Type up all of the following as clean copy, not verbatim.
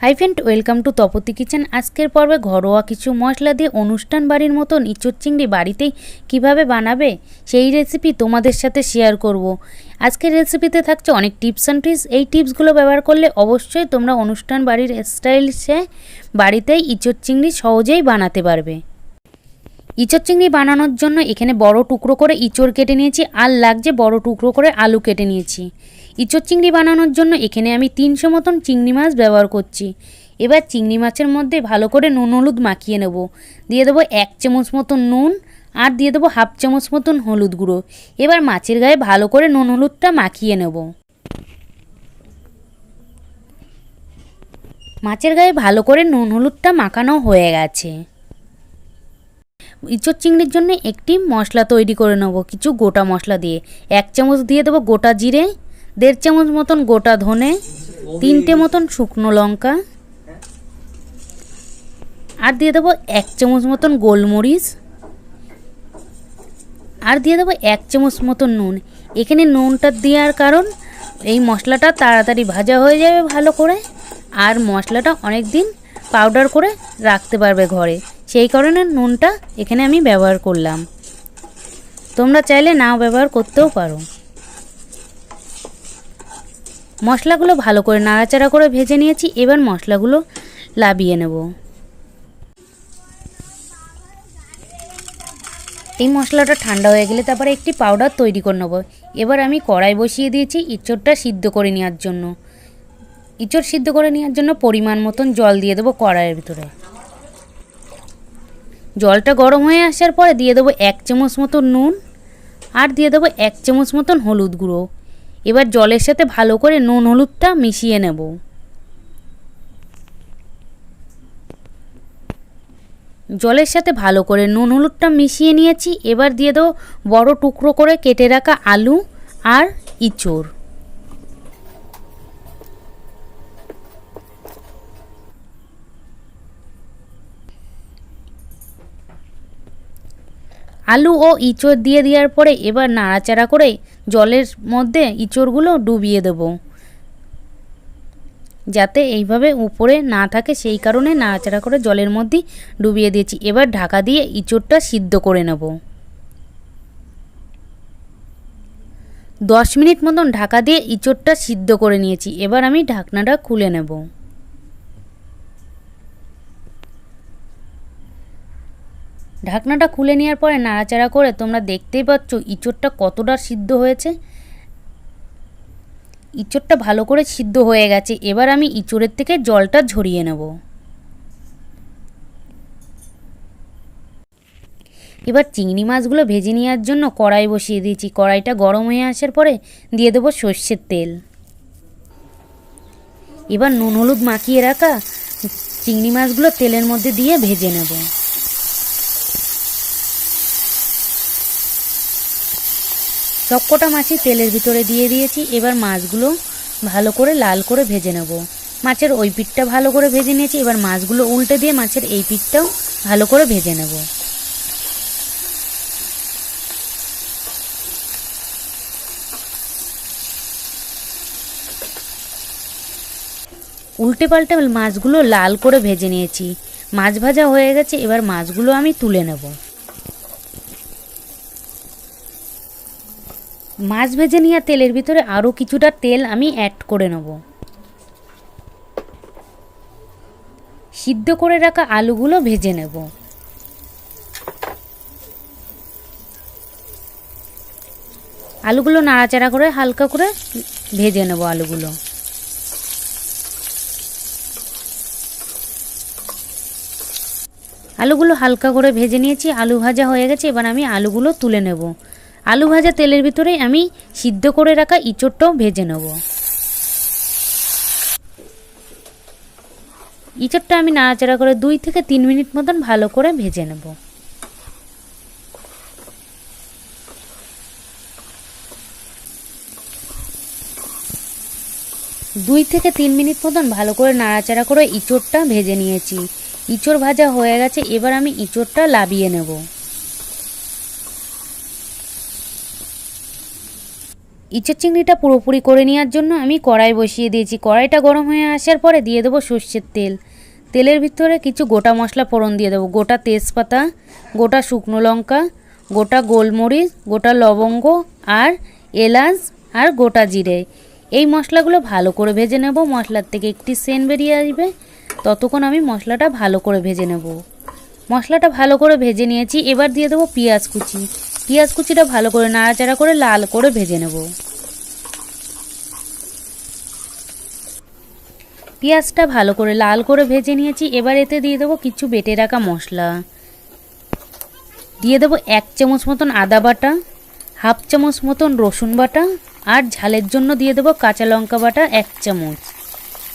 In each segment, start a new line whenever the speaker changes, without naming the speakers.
Hi friend, welcome to Tapati kitchen. আজকের পর্বে ঘরোয়া কিছু মশলা দিয়ে অনুষ্ঠান বাড়ির মতন ইঁচড় চিংড়ি বাড়িতেই কিভাবে বানাবে সেই রেসিপি তোমাদের সাথে শেয়ার করব। আজকের রেসিপিতে থাকছে অনেক টিপস অ্যান্ড ট্রিক্স। এই টিপসগুলো ব্যবহার করলে অবশ্যই তোমরা অনুষ্ঠান বাড়ির স্টাইলসে বাড়িতেই ইঁচড় চিংড়ি সহজেই বানাতে পারবে। ইঁচড় চিংড়ি বানানোর জন্য এখানে বড় টুকরো করে ইঁচড় কেটে নিয়েছি, আর লাগছে বড় টুকরো করে আলু কেটে নিয়েছি। ইঁচড় চিংড়ি বানানোর জন্য এখানে আমি 300 মতন চিংড়ি মাছ ব্যবহার করছি। এবার চিংড়ি মাছের মধ্যে ভালো করে নুন হলুদ মাখিয়ে নেব। দিয়ে দেবো 1 চামচ মতন নুন, আর দিয়ে দেবো 1/2 চামচ মতন হলুদ গুঁড়ো। এবার মাছের গায়ে ভালো করে নুন হলুদটা মাখিয়ে নেব। মাছের গায়ে ভালো করে নুন হলুদটা মাখানো হয়ে গেছে। ইঁচড় চিংড়ির জন্য একটি মশলা তৈরি করে নেব কিছু গোটা মশলা দিয়ে। 1 চামচ দিয়ে দেবো গোটা জিরে, 1.5 চামচ মতন গোটা ধনে, 3টে মতন শুকনো লঙ্কা, আর দিয়ে দেবো 1 চামচ মতন গোলমরিচ, আর দিয়ে দেবো 1 চামচ মতন নুন। এখানে নুনটা দেওয়ার কারণ এই মশলাটা তাড়াতাড়ি ভাজা হয়ে যাবে ভালো করে, আর মশলাটা অনেক দিন পাউডার করে রাখতে পারবে ঘরে, সেই কারণে নুনটা এখানে আমি ব্যবহার করলাম। তোমরা চাইলে নাও ব্যবহার করতেও পারো। মশলাগুলো ভালো করে নাড়াচাড়া করে ভেজে নিয়েছি। এবার মশলাগুলো লাবিয়ে নেব। এই মশলাটা ঠান্ডা হয়ে গেলে তারপরে একটি পাউডার তৈরি করে নেব। এবার আমি কড়াই বসিয়ে দিয়েছি ইঁচড়টা সিদ্ধ করে নেওয়ার জন্য। ইঁচড় সিদ্ধ করে নেওয়ার জন্য পরিমাণ মতন জল দিয়ে দেবো কড়াইয়ের ভিতরে। জলটা গরম হয়ে আসার পরে দিয়ে দেবো 1 চামচ মতন নুন, আর দিয়ে দেবো 1 চামচ মতন হলুদ গুঁড়ো। এবার জলের সাথে ভালো করে নুন হলুদটা মিশিয়ে নেব। জলের সাথে ভালো করে নুন হলুদটা মিশিয়ে নিয়েছি। এবার দিয়ে দেবো বড় টুকরো করে কেটে রাখা আলু আর ইঁচড়। আলু ও ইঁচড় দিয়ে দেওয়ার পরে এবার নাড়াচাড়া করে জলের মধ্যে ইঁচড়গুলো ডুবিয়ে দেব, যাতে এইভাবে উপরে না থাকে, সেই কারণে নাড়াচাড়া করে জলের মধ্যে ডুবিয়ে দিয়েছি। এবার ঢাকা দিয়ে ইঁচড়টা সিদ্ধ করে নেব। 10 মিনিট মতন ঢাকা দিয়ে ইঁচড়টা সিদ্ধ করে নিয়েছি। এবার আমি ঢাকনাটা খুলে নেব। ঢাকনাটা খুলে নেওয়ার পরে নাড়াচাড়া করে তোমরা দেখতেই পাচ্ছ ইঁচড়টা কতটা সিদ্ধ হয়েছে। ইঁচড়টা ভালো করে সিদ্ধ হয়ে গেছে। এবার আমি ইঁচড়ের থেকে জলটা ঝরিয়ে নেব। এবার চিংড়ি মাছগুলো ভেজে নেওয়ার জন্য কড়াই বসিয়ে দিয়েছি। কড়াইটা গরম হয়ে আসার পরে দিয়ে দেবো সর্ষের তেল। এবার নুন হলুদ মাখিয়ে রাখা চিংড়ি মাছগুলো তেলের মধ্যে দিয়ে ভেজে নেব। সবকটা মাছই তেলের ভিতরে দিয়ে দিয়েছি। এবার মাছগুলো ভালো করে লাল করে ভেজে নেব। মাছের ওই পিঠটা ভালো করে ভেজে নিয়েছি। এবার মাছগুলো উল্টে দিয়ে মাছের এই পিঠটাও ভালো করে ভেজে নেব। উল্টে পাল্টে মাছগুলো লাল করে ভেজে নিয়েছি। মাছ ভাজা হয়ে গেছে। এবার মাছগুলো আমি তুলে নেব। মাছ ভেজে নেওয়া তেলের ভিতরে আরও কিছুটা তেল আমি অ্যাড করে নেব। সিদ্ধ করে রাখা আলুগুলো ভেজে নেব। আলুগুলো নাড়াচাড়া করে হালকা করে ভেজে নেব। আলুগুলো হালকা করে ভেজে নিয়েছি। আলু ভাজা হয়ে গেছে। এবার আমি আলুগুলো তুলে নেব। আলু ভাজা তেলের ভিতরে আমি সিদ্ধ করে রাখা ইঁচড়টাও ভেজে নেব। ইঁচড়টা আমি নাড়াচাড়া করে 2 থেকে 3 মিনিট মতন ভালো করে ভেজে নেব। দুই থেকে 3 মিনিট মতন ভালো করে নাড়াচাড়া করে ইঁচড়টা ভেজে নিয়েছি। ইঁচড় ভাজা হয়ে গেছে। এবার আমি ইঁচড়টা লাবিয়ে নেব। ইঁচড় চিংড়িটা পুরোপুরি করে নেওয়ার জন্য আমি কড়াই বসিয়ে দিয়েছি। কড়াইটা গরম হয়ে আসার পরে দিয়ে দেবো সর্ষের তেল। তেলের ভিতরে কিছু গোটা মশলা ফোড়ন দিয়ে দেবো। গোটা তেজপাতা, গোটা শুকনো লঙ্কা, গোটা গোলমরিচ, গোটা লবঙ্গ আর এলাচ আর গোটা জিরে। এই মশলাগুলো ভালো করে ভেজে নেব। মশলার থেকে একটি সেন্ট বেরিয়ে আসবে, ততক্ষণ আমি মশলাটা ভালো করে ভেজে নেব। মশলাটা ভালো করে ভেজে নিয়েছি। এবার দিয়ে দেবো পেঁয়াজ কুচি। পেঁয়াজ কুচিটা ভালো করে নাড়াচাড়া করে লাল করে ভেজে নেব। পেঁয়াজটা ভালো করে লাল করে ভেজে নিয়েছি। এবার এতে দিয়ে দেবো কিছু বেটে রাখা মশলা। দিয়ে দেবো 1 চামচ মতন আদা বাটা, হাফ চামচ মতন রসুন বাটা আর ঝালের জন্য দিয়ে দেবো কাঁচা লঙ্কা বাটা 1 চামচ।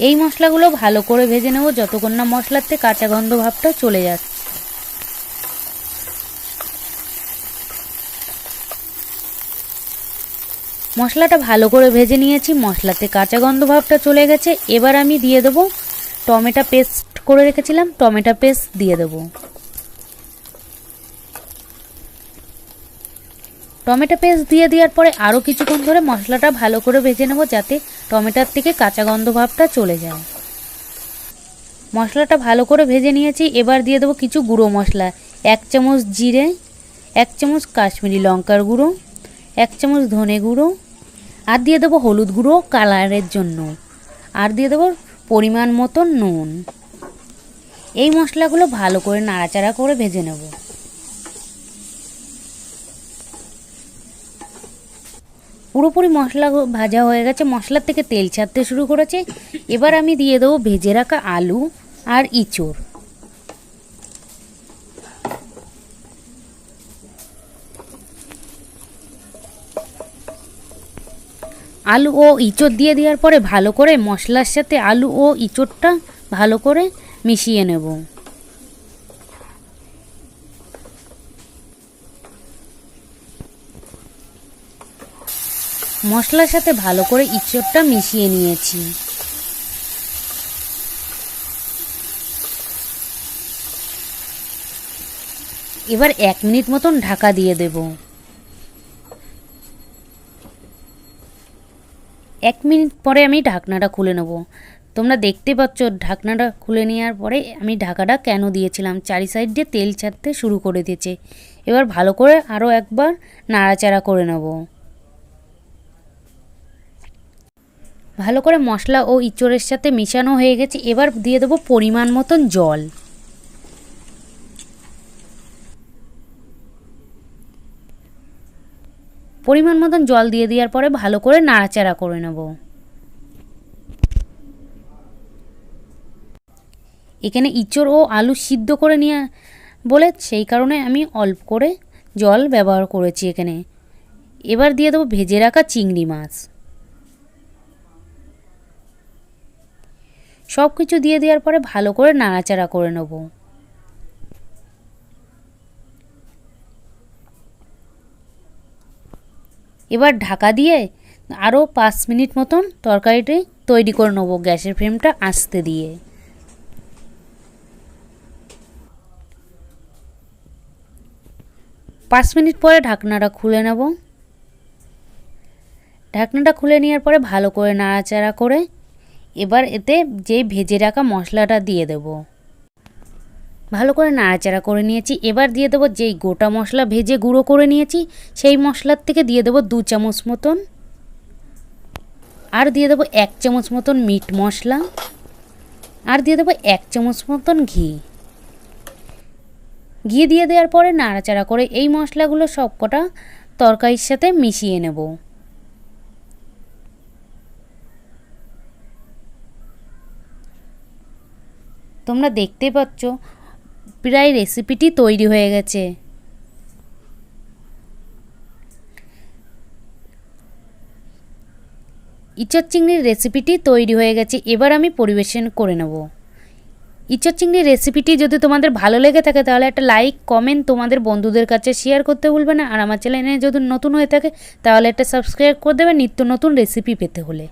এই মশলাগুলো ভালো করে ভেজে নেব যতক্ষণ না মশলাতে কাঁচা গন্ধ ভাবটা চলে যাচ্ছে। মশলাটা ভালো করে ভেজে নিয়েছি, মশলাতে কাঁচা গন্ধ ভাবটা চলে গেছে। এবার আমি দিয়ে দেবো টমেটো পেস্ট করে রেখেছিলাম, টমেটো পেস্ট দিয়ে দেবো। টমেটো পেস্ট দিয়ে দেওয়ার পরে আরও কিছুক্ষণ ধরে মশলাটা ভালো করে ভেজে নেব যাতে টমেটোর থেকে কাঁচা গন্ধ ভাবটা চলে যায়। মশলাটা ভালো করে ভেজে নিয়েছি। এবার দিয়ে দেবো কিছু গুঁড়ো মশলা। 1 চামচ জিরে, 1 চামচ কাশ্মীরি লঙ্কার গুঁড়ো, 1 চামচ ধনে গুঁড়ো আর দিয়ে দেবো হলুদ গুঁড়ো কালারের জন্য, আর দিয়ে দেবো পরিমাণ মতন নুন। এই মশলাগুলো ভালো করে নাড়াচাড়া করে ভেজে নেব। পুরোপুরি মশলা ভাজা হয়ে গেছে, মশলার থেকে তেল ছাড়তে শুরু করেছে। এবার আমি দিয়ে দেবো ভেজে রাখা আলু আর ইঁচড়। আলু ও ইঁচড় দিয়ে দেওয়ার পরে ভালো করে মশলার সাথে আলু ও ইঁচড়টা ভালো করে মিশিয়ে নেব। মশলার সাথে ভালো করে ইঁচড়টা মিশিয়ে নিয়েছি। এবার 1 মিনিট মতন ঢাকা দিয়ে দেব। 1 মিনিট পরে আমি ঢাকনাটা খুলে নেব। তোমরা দেখতে পাচ্ছ ঢাকনাটা খুলে নেওয়ার পরে আমি ঢাকাটা কেন দিয়েছিলাম, চারি সাইড দিয়ে তেল ছাড়তে শুরু করে দিয়েছে। এবার ভালো করে আরও একবার নাড়াচাড়া করে নেব। ভালো করে মশলা ও ইঁচড়ের সাথে মিশানো হয়ে গেছে। এবার দিয়ে দেবো পরিমাণ মতন জল। পরিমাণ মতন জল দিয়ে দেওয়ার পরে ভালো করে নাড়াচাড়া করে নেব। এখানে ইঁচড় ও আলু সিদ্ধ করে নিয়ে বলে সেই কারণে আমি অল্প করে জল ব্যবহার করেছি এখানে। এবার দিয়ে দেবো ভেজে রাখা চিংড়ি মাছ। সব কিছু দিয়ে দেওয়ার পরে ভালো করে নাড়াচাড়া করে নেব। এবার ঢাকা দিয়ে আরও 5 মিনিট মতন তরকারিটি তৈরি করে নেব গ্যাসের ফ্লেমটা আস্তে দিয়ে। পাঁচ মিনিট পরে ঢাকনাটা খুলে নেব। ঢাকনাটা খুলে নেওয়ার পরে ভালো করে নাড়াচাড়া করে এবার এতে যে ভেজে রাখা মশলাটা দিয়ে দেব। ভালো করে নাড়াচাড়া করে নিয়েছি। এবার দিয়ে দেবো যেই গোটা মশলা ভেজে গুঁড়ো করে নিয়েছি সেই মশলার থেকে দিয়ে দেবো 2 চামচ মতন, আর দিয়ে দেবো 1 চামচ মতন মিট মশলা, আর দিয়ে দেবো 1 চামচ মতন ঘি। ঘি দিয়ে দেওয়ার পরে নাড়াচাড়া করে এই মশলাগুলো সব কটা তরকারির সাথে মিশিয়ে নেব। তোমরা দেখতে পাচ্ছ প্রায় রেসিপিটি তৈরি হয়ে গেছে। ইঁচড় চিংড়ির রেসিপিটি তৈরি হয়ে গেছে। এবার আমি পরিবেশন করে নেব। ইঁচড় চিংড়ির রেসিপিটি যদি তোমাদের ভালো লেগে থাকে তাহলে একটা লাইক কমেন্ট তোমাদের বন্ধুদের কাছে শেয়ার করতে ভুলবে না। আর আমার চ্যানেলে যদি নতুন হয়ে থাকে তাহলে একটা সাবস্ক্রাইব করে দেবে নিত্য নতুন রেসিপি পেতে হলে।